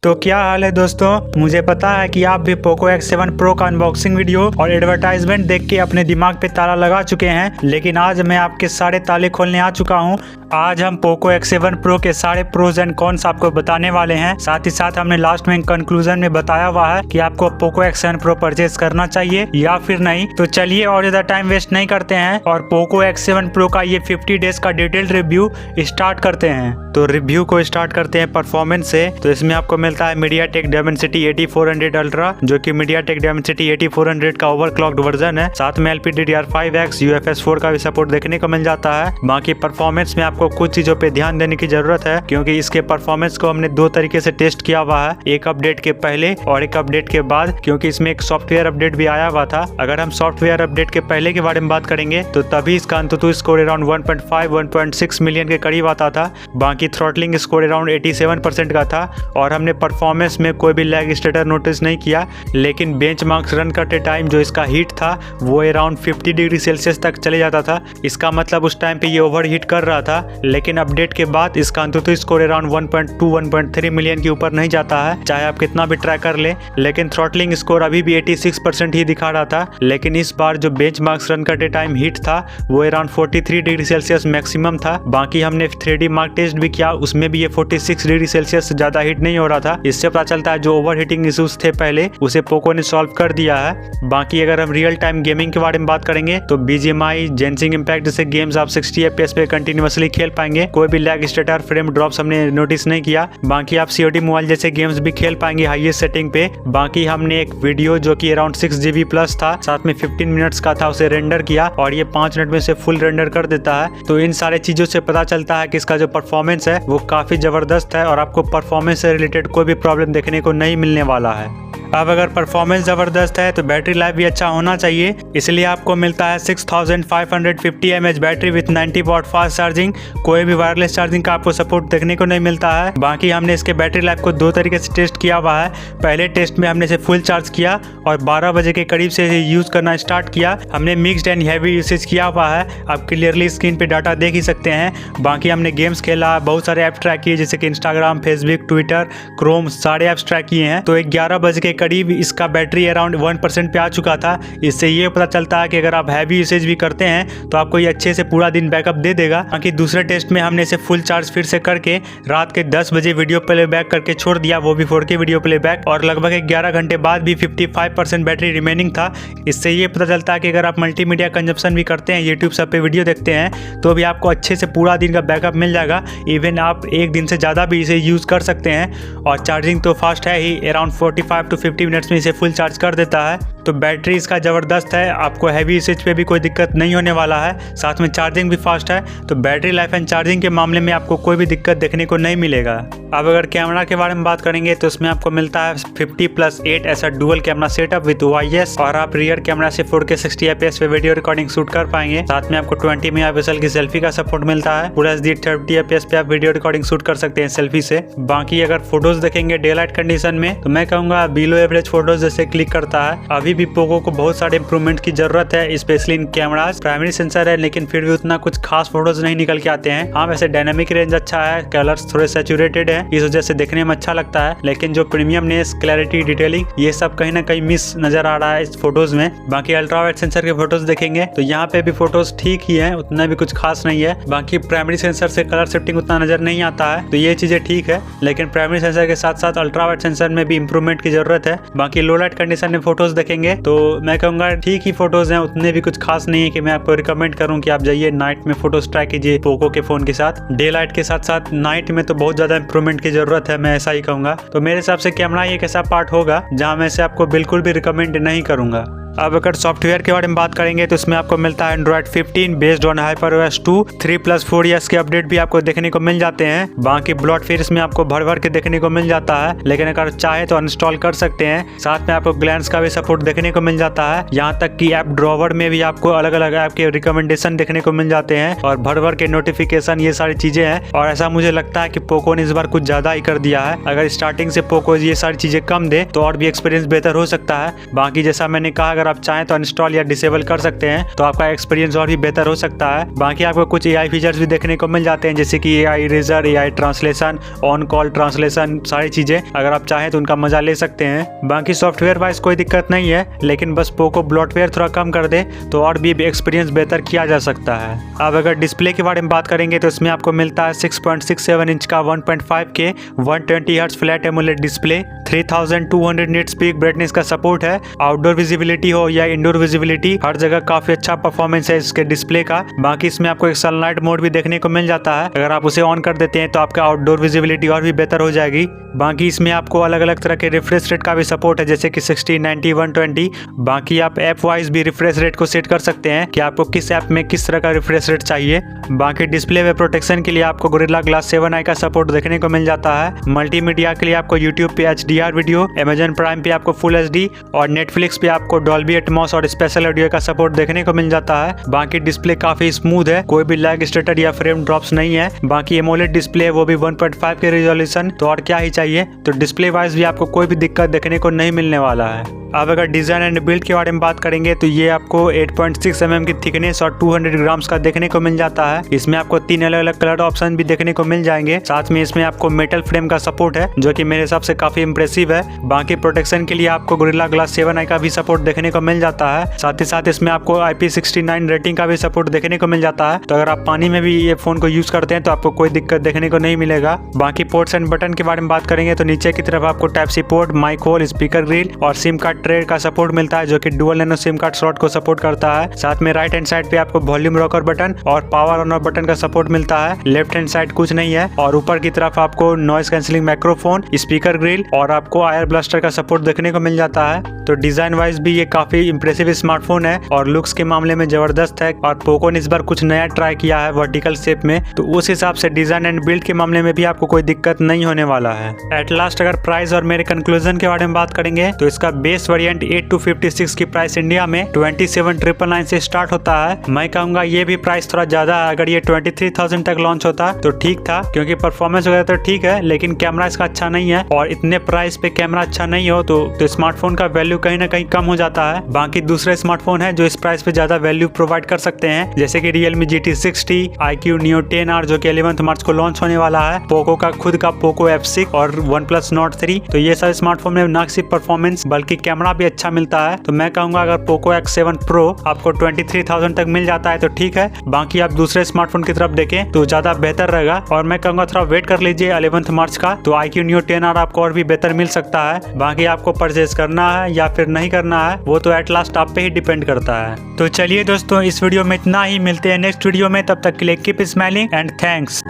तो क्या हाल है दोस्तों, मुझे पता है कि आप भी पोको X7 Pro का अनबॉक्सिंग वीडियो और एडवर्टाइजमेंट देख के अपने दिमाग पे ताला लगा चुके हैं, लेकिन आज मैं आपके सारे ताले खोलने आ चुका हूं। आज हम पोको X7 Pro के सारे प्रोज एंड कॉन्स आपको बताने वाले हैं। साथ ही साथ हमने लास्ट में कंक्लूजन में बताया हुआ है कि आपको पोको X7 Pro परचेज करना चाहिए या फिर नहीं। तो चलिए और ज्यादा टाइम वेस्ट नहीं करते हैं और पोको X7 Pro का ये 50 डेज का डिटेल्ड रिव्यू स्टार्ट करते हैं। तो रिव्यू को स्टार्ट करते हैं परफॉर्मेंस से। तो इसमें आपको मिलता है MediaTek Dimensity 8400 Ultra, जो कि MediaTek Dimensity 8400 का ओवरक्लॉक्ड वर्जन है। साथ में LPDDR5X UFS 4 का भी सपोर्ट देखने को मिल जाता है। बाकी परफॉर्मेंस में आपको कुछ चीजों पे ध्यान देने की जरूरत है, क्योंकि इसके परफॉर्मेंस को हमने दो तरीके से टेस्ट किया हुआ है, एक अपडेट के पहले और एक अपडेट के बाद, क्योंकि इसमें एक सॉफ्टवेयर अपडेट भी आया हुआ था। अगर हम सॉफ्टवेयर अपडेट के पहले के बारे में बात करेंगे तो तभी इसका अंततः स्कोर अराउंड 1.5-1.6 मिलियन के करीब आता था। बाकी थ्रॉटलिंग स्कोर अराउंड 87% का था और हमने परफॉर्मेंस में कोई भी लैग स्टेटर नोटिस नहीं किया। लेकिन बेंचमार्क्स रन करते टाइम जो इसका हीट था वो अराउंड 50 डिग्री सेल्सियस तक चले जाता था। इसका मतलब उस टाइम पे ये ओवर हीट कर रहा था। लेकिन अपडेट के बाद इसका अंततः स्कोर अराउंड 1.2-1.3 मिलियन के ऊपर नहीं जाता है, चाहे आप कितना भी ट्राई कर ले। लेकिन थ्रॉटलिंग स्कोर अभी भी 86% ही दिखा रहा था। लेकिन इस बार जो बेंचमार्क्स रन करते टाइम हीट था वो अराउंड 43 डिग्री सेल्सियस मैक्सिमम था। बाकी हमने 3D मार्क टेस्ट भी किया, उसमें भी ये 46 डिग्री सेल्सियस से ज्यादा हीट नहीं हो रहा था। इससे पता चलता है जो ओवर हीटिंग इश्यूज थे पहले उसे पोको ने सॉल्व कर दिया है। बाकी अगर हम रियल टाइम गेमिंग के बारे में बात करेंगे तो BGMI, जेंसिंग इम्पैक्ट जैसे गेम्स आप 60 FPS पे कंटिन्यूअसली खेल पाएंगे। कोई भी लैग स्टेटर फ्रेम ड्रॉप्स हमने नोटिस नहीं किया। बाकी आप COD मोबाइल जैसे गेम्स भी खेल पाएंगे हाईएस्ट सेटिंग पे। बाकी हमने एक वीडियो जो कि अराउंड 6 GB प्लस था, साथ में 15 मिनट्स का था, उसे रेंडर किया और ये 5 मिनट में से फुल रेंडर कर देता है। तो इन सारे चीजों से पता चलता है कि इसका जो परफॉर्मेंस है वो काफी जबरदस्त है और आपको परफॉर्मेंस से रिलेटेड कोई भी प्रॉब्लम देखने को नहीं मिलने वाला है। अब अगर परफॉर्मेंस ज़बरदस्त है तो बैटरी लाइफ भी अच्छा होना चाहिए, इसलिए आपको मिलता है 6550 mAh battery with 90 watt fast charging. कोई भी वायरलेस चार्जिंग का आपको सपोर्ट देखने को नहीं मिलता है। बाकी हमने इसके बैटरी लाइफ को दो तरीके से टेस्ट किया हुआ है। पहले टेस्ट में हमने इसे फुल चार्ज किया और 12 बजे के करीब से इसे यूज़ करना स्टार्ट किया। हमने मिक्स्ड एंड हैवी यूसेज किया हुआ है, आप क्लियरली स्क्रीन पर डाटा देख ही सकते हैं। बाकी हमने गेम्स खेला, बहुत सारे ऐप ट्रैक किए जैसे कि इंस्टाग्राम, फेसबुक, ट्विटर, क्रोम, सारे ऐप्स ट्रैक किए हैं। तो 11 बजे के करीब इसका बैटरी अराउंड 1% पे आ चुका था। इससे ये पता चलता है कि अगर आप हैवी यूसेज भी करते हैं तो आपको ये अच्छे से पूरा दिन बैकअप दे देगा। बाकी दूसरे टेस्ट में हमने इसे फुल चार्ज फिर से करके रात के 10 बजे वीडियो प्लेबैक करके छोड़ दिया, वो भी 4K वीडियो प्लेबैक, और लगभग 11 घंटे बाद भी 55% बैटरी रिमेनिंग था। इससे ये पता चलता है कि अगर आप मल्टीमीडिया कंजप्शन भी करते हैं, यूट्यूब सब पे वीडियो देखते हैं, तो भी आपको अच्छे से पूरा दिन का बैकअप मिल जाएगा। इवन आप एक दिन से ज़्यादा भी इसे यूज़ कर सकते हैं। और चार्जिंग तो फास्ट है ही, अराउंड 45 to 50 मिनट्स में इसे फुल चार्ज कर देता है। तो बैटरी इसका ज़बरदस्त है, आपको हैवी यूसेज पे भी कोई दिक्कत नहीं होने वाला है। साथ में चार्जिंग भी फास्ट है, तो बैटरी लाइफ एंड चार्जिंग के मामले में आपको कोई भी दिक्कत देखने को नहीं मिलेगा। अब अगर कैमरा के बारे में बात करेंगे तो इसमें आपको मिलता है 50+8 ऐसा dual camera setup with OIS, और आप रियर कैमरा से 4K 60 FPS पे वीडियो रिकॉर्डिंग शूट कर पाएंगे। साथ में आपको 20 मेगापिक्सल की सेल्फी का सपोर्ट मिलता है। पूरा HD 30 FPS पे आप वीडियो रिकॉर्डिंग शूट कर सकते हैं सेल्फी से। बाकी अगर फोटोज देखेंगे डे लाइट कंडीशन में तो मैं कहूँगा बिलो एवरेज फोटोज जैसे क्लिक करता है। अभी भी पोको को बहुत सारे इंप्रूवमेंट की जरूरत है, specially in cameras. Primary sensor है लेकिन फिर भी उतना कुछ खास फोटोज नहीं निकल के आते हैं। हाँ, वैसे डायनामिक रेंज अच्छा है, कलर्स थोड़े सैचुरेटेड है, इस वजह से देखने में अच्छा लगता है। लेकिन जो प्रीमियमनेस, क्लैरिटी, डिटेलिंग, ये सब कहीं ना कहीं मिस नजर आ रहा है इस फोटोज में। बाकी अल्ट्रा वाइड सेंसर के फोटोज देखेंगे तो यहाँ पे भी फोटोज ठीक ही है, उतना भी कुछ खास नहीं है। बाकी प्राइमरी सेंसर से कलर शिफ्टिंग उतना नजर नहीं आता है, तो ये चीजें ठीक है। लेकिन प्राइमरी सेंसर के साथ साथ अल्ट्रा वाइड सेंसर में भी इंप्रूवमेंट की जरूरत है। बाकी लो लाइट कंडीशन में फोटोज देखेंगे तो मैं कहूँगा ठीक ही फोटोज हैं, उतने भी कुछ खास नहीं है कि मैं आपको रिकमेंड करूँ कि आप जाइए नाइट में फोटोज ट्राई कीजिए पोको के फोन के साथ। डे लाइट के साथ साथ नाइट में तो बहुत ज्यादा इंप्रूवमेंट की जरूरत है, मैं ऐसा ही कहूँगा। तो मेरे हिसाब से कैमरा एक ऐसा पार्ट होगा जहाँ मैं इसे आपको बिल्कुल भी रिकमेंड नहीं करूँगा। अब अगर सॉफ्टवेयर के बारे में बात करेंगे तो इसमें आपको मिलता है Android 15 based on HyperOS 2, 3+4 years के अपडेट भी आपको देखने को मिल जाते हैं। बाकी ब्लॉट फिर इसमें आपको भर भर के देखने को मिल जाता है, लेकिन अगर चाहे तो अनइंस्टॉल कर सकते हैं। साथ में आपको ग्लैंस का भी सपोर्ट देखने को मिल जाता है, यहाँ तक कि ऐप ड्रॉवर में भी आपको अलग अलग ऐप के रिकमेंडेशन देखने को मिल जाते हैं और भर भर के नोटिफिकेशन, ये सारी चीजें हैं। और ऐसा मुझे लगता है कि पोको ने इस बार कुछ ज्यादा ही कर दिया है। अगर स्टार्टिंग से पोको ये सारी चीजें कम दे तो और भी एक्सपीरियंस बेहतर हो सकता है। बाकी जैसा मैंने कहा, अगर आप चाहें तो इंस्टॉल या डिसेबल कर सकते हैं, तो आपका एक्सपीरियंस और भी बेहतर हो सकता है। बाकी आपको कुछ AI फीचर्स भी देखने को मिल जाते हैं, जैसे कि AI eraser, AI translation, on call translation, सारी चीजें अगर आप चाहें तो उनका मजा ले सकते हैं। बाकी सॉफ्टवेयर वाइज कोई दिक्कत नहीं है, लेकिन बस पोको ब्लॉटवेयर थोड़ा कम कर दे तो और भी एक्सपीरियंस बेहतर किया जा सकता है। अब अगर डिस्प्ले के बारे में बात करेंगे तो इसमें आपको मिलता है 6.67 इंच का 1.5K 120 hertz flat AMOLED display, 3200 nits peak brightness का सपोर्ट है। आउटडोर विजिबिलिटी हो या इंडोर विजिबिलिटी, हर जगह काफी अच्छा परफॉर्मेंस है इसके डिस्प्ले का। बाकी इसमें आपको एक सनलाइट मोड भी देखने को मिल जाता है, अगर आप उसे ऑन कर देते हैं तो आपका आउटडोर विजिबिलिटी और भी बेहतर हो जाएगी। बाकी इसमें आपको अलग अलग तरह के रिफ्रेश रेट का भी सपोर्ट है, जैसे कि 60, 90, 120। बाकी आप ऐप वाइज भी रिफ्रेश रेट को सेट कर सकते हैं कि आपको किस ऐप में किस तरह का रिफ्रेश रेट चाहिए। बाकी डिस्प्ले में प्रोटेक्शन के लिए आपको गोरिल्ला ग्लास 7i का सपोर्ट देखने को मिल जाता है। मल्टीमीडिया के लिए आपको यूट्यूब पे HDR वीडियो, Amazon प्राइम पे आपको फुल HD और नेटफ्लिक्स पे आपको डॉल्बी एटमॉस और स्पेशल ऑडियो का सपोर्ट देखने को मिल जाता है। बाकी डिस्प्ले काफी स्मूथ है, कोई भी लैग स्टटर या फ्रेम ड्रॉप्स नहीं है। बाकी एमोलेड डिस्प्ले है, वो भी 1.5 के रिजोल्यूशन, तो और क्या ही चाहिए। तो डिस्प्ले वाइज भी आपको कोई भी दिक्कत देखने को नहीं मिलने वाला है। अब अगर डिजाइन एंड बिल्ड के बारे में बात करेंगे तो ये आपको 8.6 mm की थिकनेस और 200 ग्राम्स का देखने को मिल जाता है। इसमें आपको 3 अलग अलग कलर ऑप्शन भी देखने को मिल जाएंगे। साथ में इसमें आपको मेटल फ्रेम का सपोर्ट है, जो कि मेरे हिसाब से काफी इंप्रेसिव है। बाकी प्रोटेक्शन के लिए आपको गोरिल्ला ग्लास 7i का भी सपोर्ट देखने को मिल जाता है। साथ ही साथ इसमें आपको IP69 रेटिंग का भी सपोर्ट देखने को मिल जाता है, तो अगर आप पानी में भी ये फोन को यूज करते हैं तो आपको कोई दिक्कत देखने को नहीं मिलेगा। बाकी पोर्ट्स एंड बटन के बारे में बात करेंगे तो नीचे की तरफ आपको Type-C port, mic hole, speaker grille और सिम कार्ड ट्रे का सपोर्ट मिलता है, जो कि dual nano SIM card slot को सपोर्ट करता है। साथ में राइट हैंड साइड पे आपको वॉल्यूम रॉकर बटन और पावर ऑन ऑफ बटन का सपोर्ट मिलता है। लेफ्ट हैंड साइड कुछ नहीं है, और ऊपर की तरफ आपको noise cancelling microphone, speaker grille और आपको आयर ब्लास्टर का सपोर्ट देखने को मिल जाता है। तो डिजाइन वाइज भी ये काफी इंप्रेसिव स्मार्टफोन है और लुक्स के मामले में जबरदस्त है। और पोको ने इस बार कुछ नया ट्राई किया है वर्टिकल शेप में, तो उस हिसाब से डिजाइन एंड बिल्ड के मामले में भी आपको कोई दिक्कत नहीं होने वाला है। एट लास्ट अगर प्राइस और मेरे कंक्लूजन के बारे में बात करेंगे तो इसका बेस वेरिएंट 8256 की प्राइस इंडिया में 27,999 से स्टार्ट होता है। मैं कहूंगा ये भी प्राइस थोड़ा ज्यादा है। अगर ये 23,000 तक लॉन्च होता तो ठीक था, क्योंकि परफॉर्मेंस वगैरह तो ठीक है, लेकिन कैमरा इसका अच्छा नहीं है, और इतने प्राइस पे कैमरा अच्छा नहीं हो तो स्मार्टफोन का वैल्यू कहीं ना कहीं कम हो जाता है। बाकी दूसरे स्मार्टफोन है जो इस प्राइस पे ज्यादा वैल्यू प्रोवाइड कर सकते हैं, जैसे कि Realme GT60, iQOO Neo 10R जो कि 11 मार्च को लॉन्च होने वाला है, पोको का खुद का पोको F6 और OnePlus Nord 3। तो ये सारे स्मार्टफोन में न सिर्फ परफॉर्मेंस बल्कि कैमरा भी अच्छा मिलता है। तो मैं कहूंगा अगर पोको X7 Pro आपको 23,000 तक मिल जाता है तो ठीक है। बाकी आप दूसरे स्मार्टफोन की तरफ देखें तो ज्यादा बेहतर रहेगा, और मैं कहूंगा थोड़ा वेट कर लीजिए 11 मार्च का, तो iQOO Neo 10R आपको और भी बेहतर मिल सकता है। बाकी आपको परचेज करना है या फिर नहीं करना है वो तो एट लास्ट आप पे ही डिपेंड करता है। तो चलिए दोस्तों, इस वीडियो में इतना ही, मिलते हैं नेक्स्ट वीडियो में, तब तक के लिए कीप स्माइलिंग एंड थैंक्स।